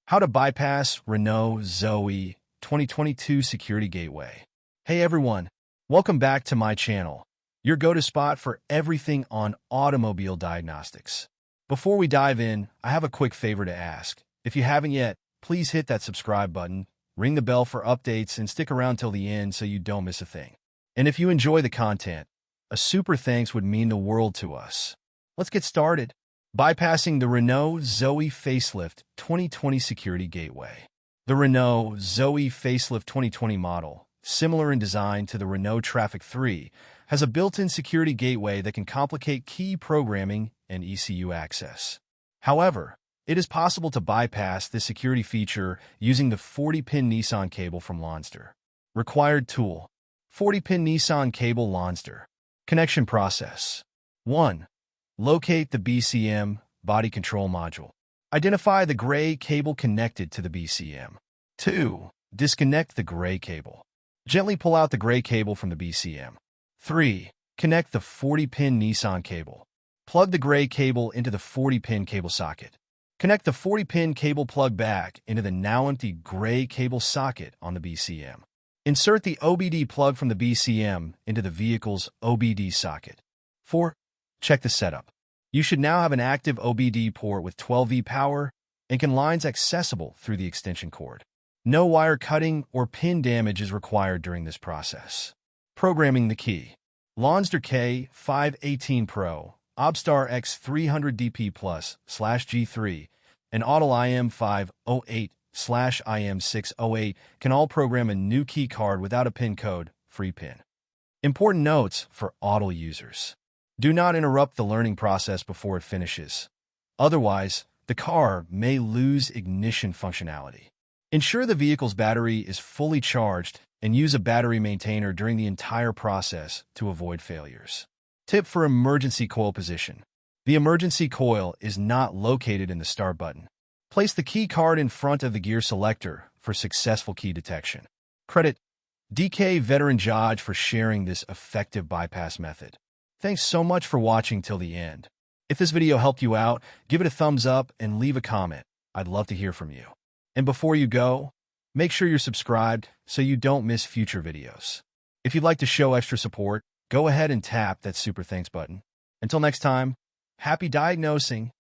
How to bypass Renault Zoe 2022 security gateway. Hey everyone, welcome back to my channel, your go-to spot for everything on automobile diagnostics. Before we dive in, I have a quick favor to ask. If you haven't yet, please hit that subscribe button, ring the bell for updates, and stick around till the end so you don't miss a thing. And if you enjoy the content, a super thanks would mean the world to us. Let's get started. Bypassing the Renault Zoe Facelift 2020 Security Gateway. The Renault Zoe Facelift 2020 model, similar in design to the Renault Traffic 3, has a built-in security gateway that can complicate key programming and ECU access. However, it is possible to bypass this security feature using the 40-pin Nissan cable from Lonsdor. Required tool: 40-pin Nissan cable Lonsdor. Connection process: 1. Locate the BCM body control module. Identify the gray cable connected to the BCM. 2. Disconnect the gray cable. Gently pull out the gray cable from the BCM. 3. Connect the 40-pin Nissan cable. Plug the gray cable into the 40-pin cable socket. Connect the 40-pin cable plug back into the now empty gray cable socket on the BCM. Insert the OBD plug from the BCM into the vehicle's OBD socket. 4. Check the setup. You should now have an active OBD port with 12V power and can lines accessible through the extension cord. No wire cutting or pin damage is required during this process. Programming the key: Lonsdor K518 Pro, OBDSTAR X300 DP Plus /G3, and Autel IM508 /IM608 can all program a new key card without a pin code, free pin. Important notes for Autel users: do not interrupt the learning process before it finishes. Otherwise, the car may lose ignition functionality. Ensure the vehicle's battery is fully charged and use a battery maintainer during the entire process to avoid failures. Tip for emergency coil position: the emergency coil is not located in the start button. Place the key card in front of the gear selector for successful key detection. Credit DK Veteran Judge for sharing this effective bypass method. Thanks so much for watching till the end. If this video helped you out, give it a thumbs up and leave a comment. I'd love to hear from you. And before you go, make sure you're subscribed so you don't miss future videos. If you'd like to show extra support, go ahead and tap that super thanks button. Until next time, happy diagnosing.